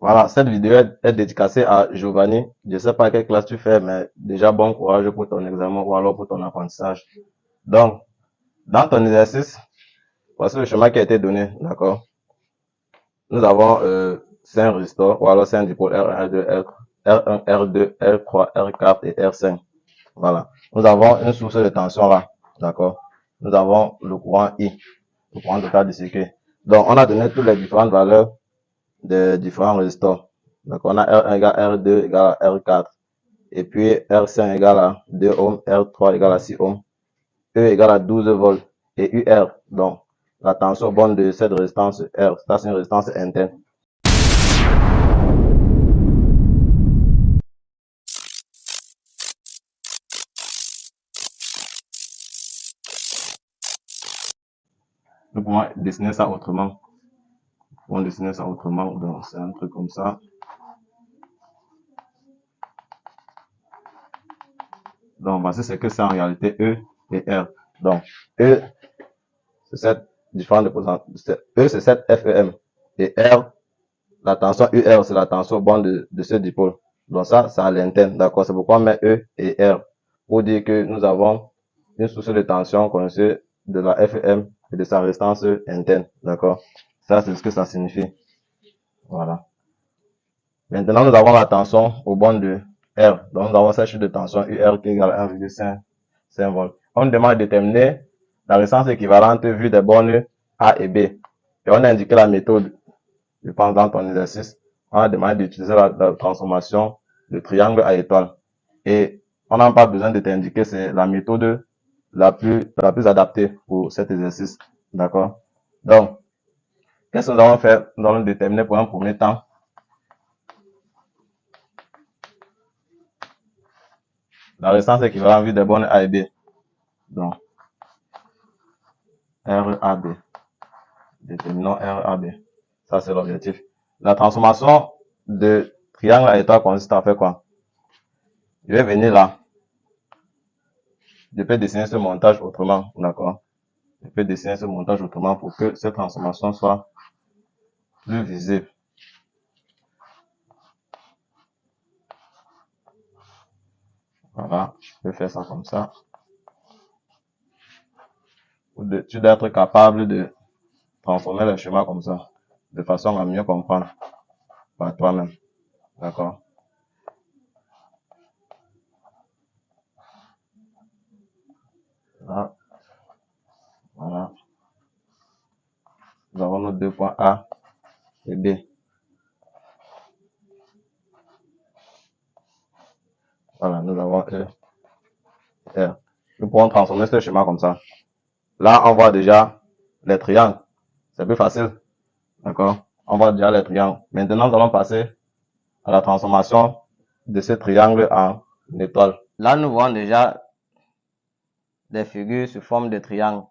Voilà, cette vidéo est dédicacée à Giovanni. Je ne sais pas quelle classe tu fais, mais déjà bon courage pour ton examen ou alors pour ton apprentissage. Donc, dans ton exercice, voici le chemin qui a été donné, d'accord? Nous avons 5 restores ou alors 5 dipoles R1, R2, R1, R2, R3, R4 et R5. Voilà. Nous avons une source de tension là, d'accord? Nous avons le courant I, le courant total du circuit. Donc, on a donné toutes les différentes valeurs des différents résistors. Donc, on a R1 égale R2 égale à R4. Et puis, R5 égale à 2 ohms, R3 égale à 6 ohms, E égale à 12 volts et UR. Donc, la tension bonne de cette résistance R, ça c'est une résistance interne. Nous pouvons dessiner ça autrement. On dessiner ça autrement, donc c'est un truc comme ça. Donc voici ce que c'est en réalité E et R. Donc E, c'est cette différence de potentiel. E, c'est cette FEM. Et R, la tension UR, c'est la tension bonne de ce dipôle. Donc ça, c'est à l'interne, d'accord? C'est pourquoi on met E et R. Pour dire que nous avons une source de tension conçue de la FEM et de sa résistance interne, d'accord? Ça, c'est ce que ça signifie. Voilà. Maintenant, nous avons la tension au bord de R. Donc, nous avons cette chute de tension UR qui est égale à 1,5 volts. On nous demande de déterminer la résistance équivalente vue des bornes A et B. Et on a indiqué la méthode, je pense, dans ton exercice. On a demandé d'utiliser la transformation de triangle à étoile. Et on n'a pas besoin de t'indiquer, c'est la méthode la plus adaptée pour cet exercice. D'accord? Donc, qu'est-ce que nous allons faire? Nous allons déterminer pour un premier temps la résistance équivalente vue des bornes A et B. Donc, RAB. Déterminons RAB. Ça, c'est l'objectif. La transformation de triangle à étoile consiste à faire quoi? Je vais venir là. Je peux dessiner ce montage autrement, d'accord? Je peux dessiner ce montage autrement pour que cette transformation soit plus visible. Voilà, je peux faire ça comme ça. Tu dois être capable de transformer le schéma comme ça, de façon à mieux comprendre par toi-même. D'accord? Là, voilà. Nous avons nos deux points A et B. Voilà, nous avons E, R. Nous pourrons transformer ce schéma comme ça. Là, on voit déjà les triangles. C'est plus facile. D'accord? On voit déjà les triangles. Maintenant, nous allons passer à la transformation de ce triangle en étoile. Là, nous voyons déjà des figures sous forme de triangle.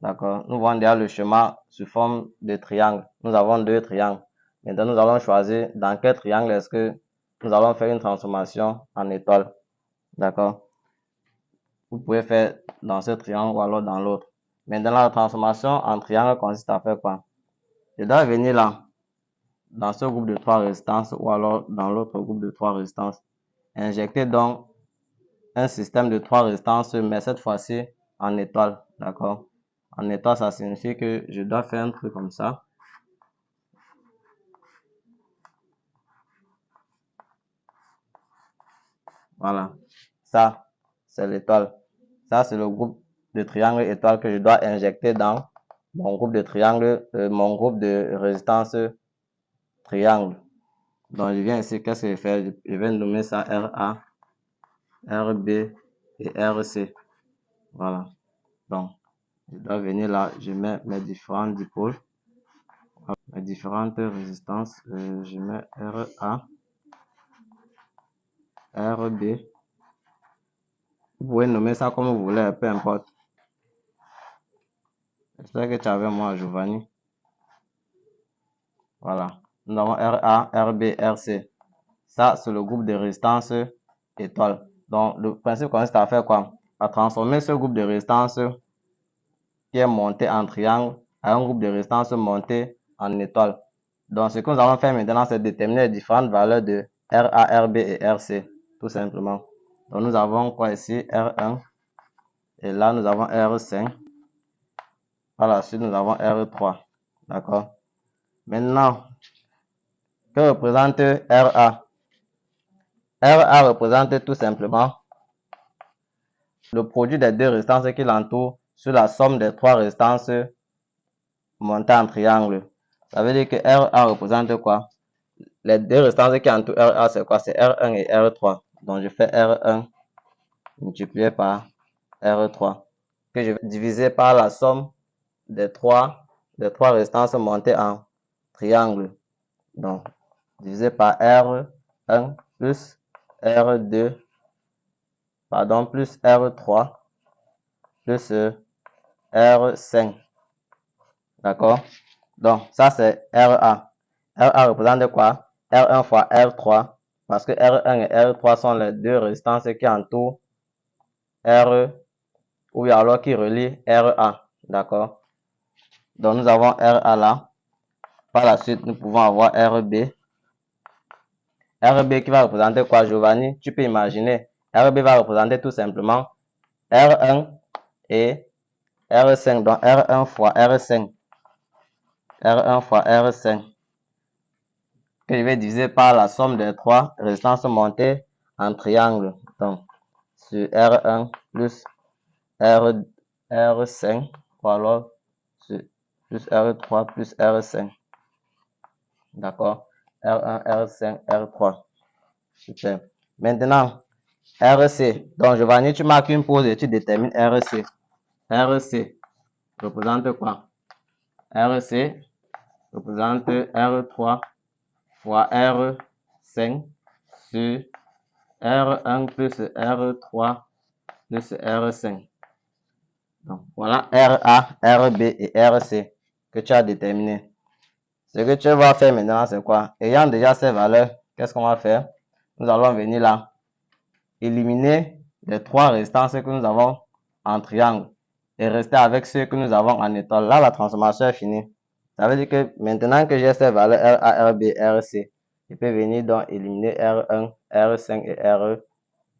D'accord? Nous voyons déjà le schéma sous forme de triangle. Nous avons deux triangles. Maintenant, nous allons choisir dans quel triangle est-ce que nous allons faire une transformation en étoile. D'accord? Vous pouvez faire dans ce triangle ou alors dans l'autre. Maintenant, la transformation en triangle consiste à faire quoi? Je dois venir là, dans ce groupe de 3 résistances ou alors dans l'autre groupe de 3 résistances. Injecter donc un système de 3 résistances, mais cette fois-ci en étoile. D'accord? En étoile, ça signifie que je dois faire un truc comme ça. Voilà. Ça, c'est l'étoile. Ça, c'est le groupe de triangle étoile que je dois injecter dans mon groupe de triangle, mon groupe de résistance triangle. Donc, je viens ici, qu'est-ce que je fais? Je vais nommer ça RA, RB et RC. Voilà. Donc, je dois venir là, je mets mes différents dipôles, mes différentes résistances. Je mets RA, RB. Vous pouvez nommer ça comme vous voulez, peu importe. J'espère que tu es avec moi, Giovanni. Voilà. Nous avons RA, RB, RC. Ça, c'est le groupe de résistance étoile. Donc, le principe consiste à faire quoi? À transformer ce groupe de résistance qui est monté en triangle à un groupe de résistance monté en étoile. Donc, ce que nous allons faire maintenant, c'est déterminer les différentes valeurs de RA, RB et RC, tout simplement. Donc, nous avons quoi ici? R1. Et là, nous avons R5. Par la suite, nous avons R3. D'accord? Maintenant, que représente RA? RA représente tout simplement le produit des deux résistances qui l'entourent sur la somme des trois résistances montées en triangle. Ça veut dire que RA représente quoi? Les deux résistances qui entourent RA, c'est quoi? C'est R1 et R3. Donc, je fais R1 multiplié par R3, que je vais diviser par la somme des trois résistances montées en triangle. Donc, divisé par R1 plus R2, pardon, plus R3 plus R5. D'accord? Donc, ça c'est RA. RA représente quoi? R1 fois R3, parce que R1 et R3 sont les deux résistances qui entourent R, ou alors qui relient RA. D'accord? Donc, nous avons RA là. Par la suite, nous pouvons avoir RB. RB qui va représenter quoi, Giovanni? Tu peux imaginer. RB va représenter tout simplement R1 et R5. Donc, R1 fois R5. R1 fois R5. Que je vais diviser par la somme des trois résistances montées en triangle. Donc, sur R1 plus R5. Ou alors, sur plus R3 plus R5. D'accord? R1, R5, R3. Super. Maintenant, RC. Donc, Giovanni, tu marques une pause et tu détermines RC. RC représente quoi? RC représente R3 fois R5 sur R1 plus R3 plus R5. Donc, voilà RA, RB et RC que tu as déterminé. Ce que tu vas faire maintenant, c'est quoi? Ayant déjà ces valeurs, qu'est-ce qu'on va faire? Nous allons venir là, éliminer les trois résistances que nous avons en triangle et rester avec ceux que nous avons en étoile. Là, la transformation est finie. Ça veut dire que maintenant que j'ai ces valeurs RA, RB, RC, je peux venir donc éliminer R1, R5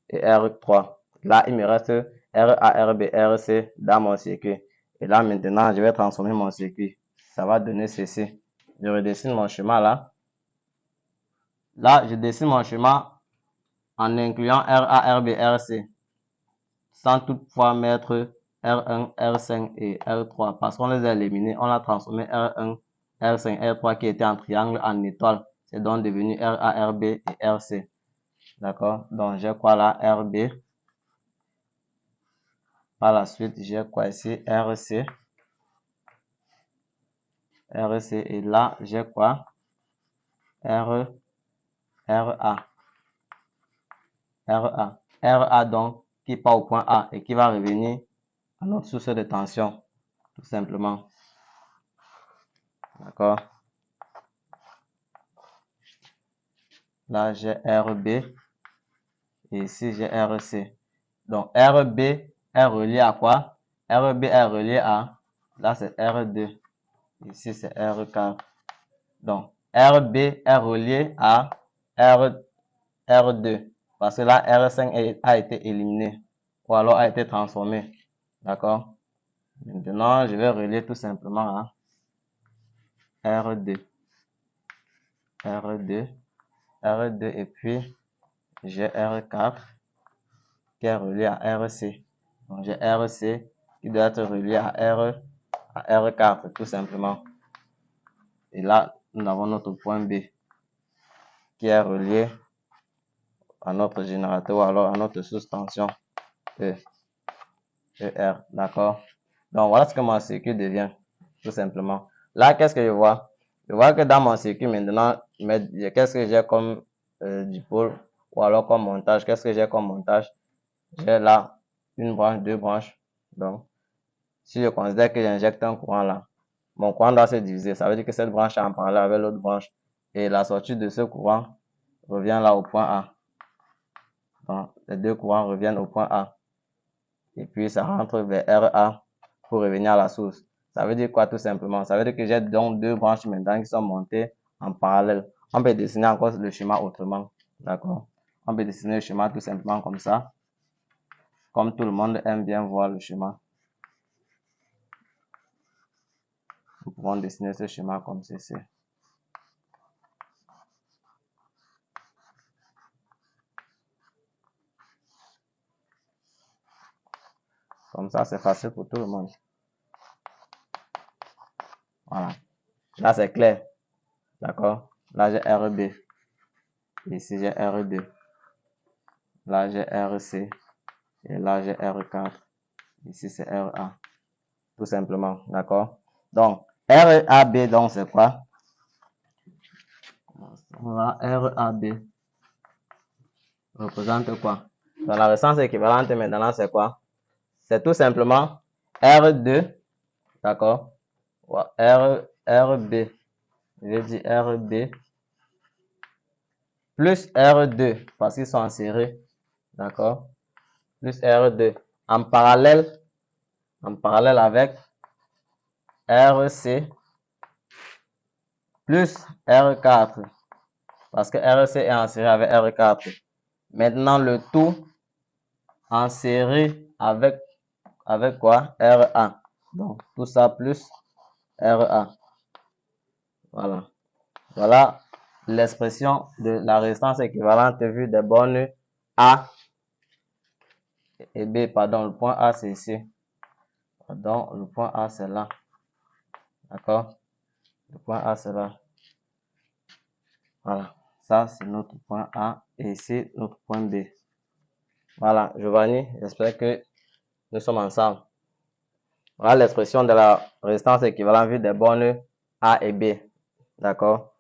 et R3. Là, il me reste RA, RB, RC dans mon circuit. Et là, maintenant, je vais transformer mon circuit. Ça va donner ceci. Je redessine mon schéma là. Là, je dessine mon schéma en incluant RA, RB, RC, sans toutefois mettre R1, R5 et R3, parce qu'on les a éliminés, on a transformé R1, R5, R3 qui était en triangle en étoile. C'est donc devenu RA, RB et RC. D'accord? Donc, j'ai quoi là? RB. Par la suite, j'ai quoi ici? RC. RC. Et là, j'ai quoi? RA. RA donc, qui part au point A et qui va revenir à notre source de tension, tout simplement. D'accord? Là, j'ai RB et ici, j'ai RC. Donc, RB est relié à quoi? RB est relié à, là, c'est R2. Ici, c'est R4. Donc, RB est relié à R2. Parce que là, R5 a été éliminé. Ou alors a été transformé. D'accord? Maintenant, je vais relier tout simplement à R2. R2. R2 et puis j'ai R4 qui est relié à RC. Donc j'ai RC qui doit être relié à R4 tout simplement. Et là, nous avons notre point B qui est relié à notre générateur ou alors à notre source tension ER. D'accord? Donc voilà ce que mon circuit devient tout simplement. Là, qu'est-ce que je vois? Je vois que dans mon circuit maintenant, qu'est-ce que j'ai comme dipôle ou alors comme montage? Qu'est-ce que j'ai comme montage? J'ai là une branche, deux branches. Donc, si je considère que j'injecte un courant là, mon courant doit se diviser. Ça veut dire que cette branche est en parallèle avec l'autre branche. Et la sortie de ce courant revient là au point A. Donc, les deux courants reviennent au point A. Et puis, ça rentre vers RA pour revenir à la source. Ça veut dire quoi tout simplement? Ça veut dire que j'ai donc deux branches maintenant qui sont montées en parallèle. On peut dessiner encore le schéma autrement. D'accord? On peut dessiner le schéma tout simplement comme ça. Comme tout le monde aime bien voir le schéma. Nous pouvons dessiner ce schéma comme ceci. Comme ça, c'est facile pour tout le monde. Voilà. Là, c'est clair. D'accord? Là, j'ai RB. Ici, j'ai R2. Là, j'ai RC. Et là, j'ai R4. Ici, c'est RA. Tout simplement. D'accord? Donc, RAB, donc, c'est quoi? Voilà, RAB représente quoi? Donc, la résistance équivalente maintenant, c'est quoi? C'est tout simplement R2. D'accord? RB. Je vais dire RB plus R2 parce qu'ils sont en série. D'accord? Plus R2 en parallèle avec RC plus R4 parce que RC est en série avec R4. Maintenant, le tout en série avec quoi? RA. Donc, tout ça plus RA. Voilà. Voilà l'expression de la résistance équivalente vue des bornes A et B. Pardon, le point A, c'est ici. Pardon, le point A, c'est là. D'accord? Le point A, c'est là. Voilà. Ça, c'est notre point A. Et ici, notre point B. Voilà, Giovanni, j'espère que nous sommes ensemble. Voilà l'expression de la résistance équivalente vue des bornes A et B. D'accord?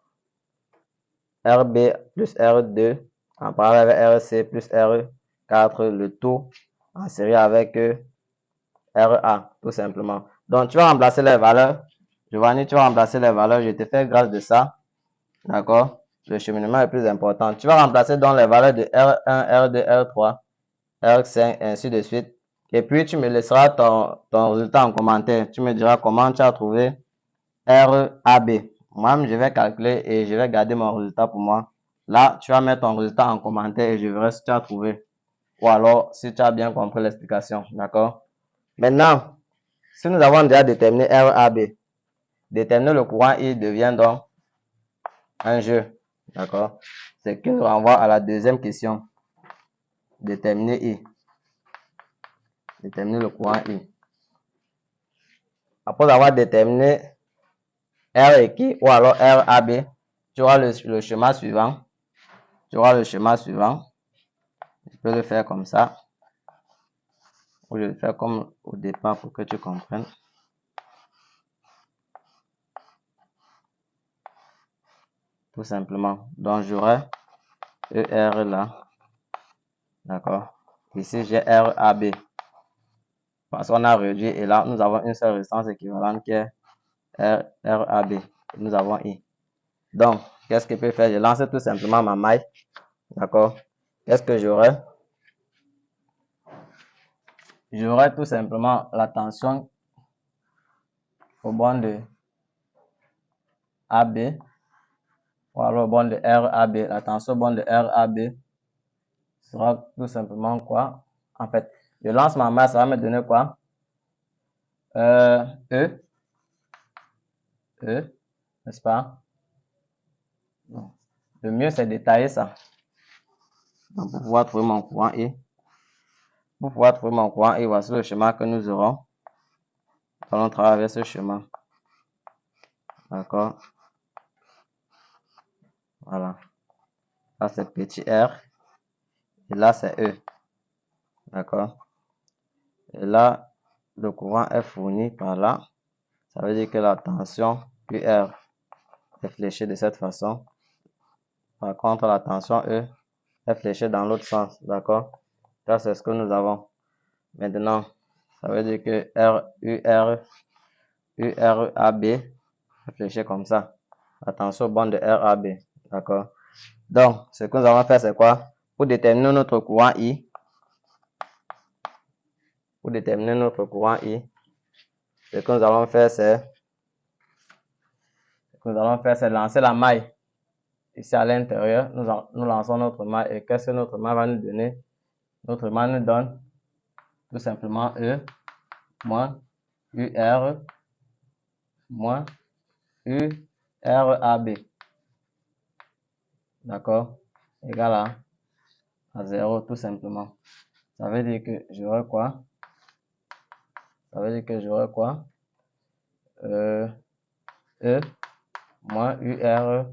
RB plus R2 en parallèle avec RC plus R4, le tout en série avec RA, tout simplement. Donc, tu vas remplacer les valeurs. Giovanni, tu vas remplacer les valeurs. Je te fais grâce de ça. D'accord? Le cheminement est plus important. Tu vas remplacer donc les valeurs de R1, R2, R3, R5, ainsi de suite. Et puis, tu me laisseras ton résultat en commentaire. Tu me diras comment tu as trouvé RAB. Moi, je vais calculer et je vais garder mon résultat pour moi. Là, tu vas mettre ton résultat en commentaire et je verrai si tu as trouvé. Ou alors, si tu as bien compris l'explication. D'accord? Maintenant, si nous avons déjà déterminé RAB, déterminer le courant I devient donc un jeu. D'accord? C'est qui nous renvoie à la deuxième question. Déterminer I. Déterminer le courant I. Après avoir déterminé R et Q ou alors RAB, tu auras le schéma suivant. Tu auras le schéma suivant. Je peux le faire comme ça. Ou je vais le faire comme au départ pour que tu comprennes. Tout simplement. Donc j'aurai ER là. D'accord. Ici j'ai RAB. Parce qu'on a réduit et là nous avons une seule résistance équivalente qui est RAB. Nous avons I. Donc, qu'est-ce que je peux faire? Je lance tout simplement ma maille. D'accord? Qu'est-ce que j'aurai? J'aurai tout simplement la tension au bord de AB. Ou alors au bord de RAB. La tension au bord de RAB sera tout simplement quoi? En fait, je lance ma maille, ça va me donner quoi? E, n'est-ce pas? Non. Le mieux, c'est détailler ça. Donc, pour pouvoir trouver mon courant I. Pour pouvoir trouver mon courant I, voici le schéma que nous aurons. Nous allons travailler avec ce schéma. D'accord? Voilà. Là, c'est petit r. Et là, c'est E. D'accord? Et là, le courant est fourni par là. Ça veut dire que la tension QR est fléchée de cette façon. Par contre, la tension E est fléchée dans l'autre sens. D'accord? Ça, c'est ce que nous avons. Maintenant, ça veut dire que URAB est fléché comme ça. Attention au bord de RAB. D'accord? Donc, ce que nous allons faire, c'est quoi? Pour déterminer notre courant I, ce que nous allons faire, c'est que nous allons faire, c'est lancer la maille. Ici à l'intérieur, nous lançons notre maille. Et qu'est-ce que notre maille va nous donner? Notre maille nous donne tout simplement E moins UR moins URAB. D'accord? Égal à 0 tout simplement. Ça veut dire que j'aurai quoi? Ça veut dire que j'aurai quoi? E moins UR.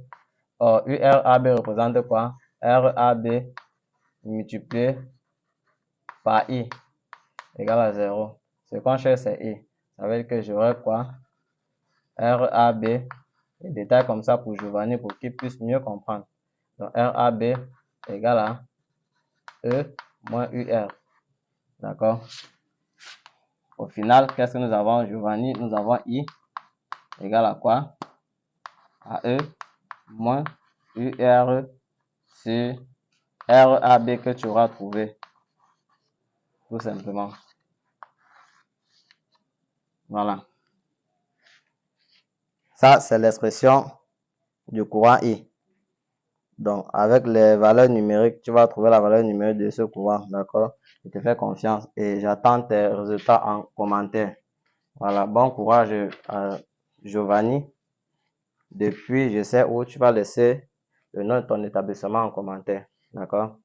Or, URAB représente quoi? RAB multiplié par I égale à 0. Ce qu'on cherche, c'est I. Ça veut dire que j'aurai quoi? RAB, des détails comme ça pour Giovanni pour qu'il puisse mieux comprendre. Donc, RAB égale à E moins UR. D'accord? Au final, qu'est-ce que nous avons, Giovanni? Nous avons I égale à quoi? À E moins UR sur RAB que tu auras trouvé. Tout simplement. Voilà. Ça, c'est l'expression du courant I. Donc, avec les valeurs numériques, tu vas trouver la valeur numérique de ce courant. D'accord? Je te fais confiance et j'attends tes résultats en commentaire. Voilà. Bon courage, Giovanni. Depuis, je sais où tu vas laisser le nom de ton établissement en commentaire. D'accord?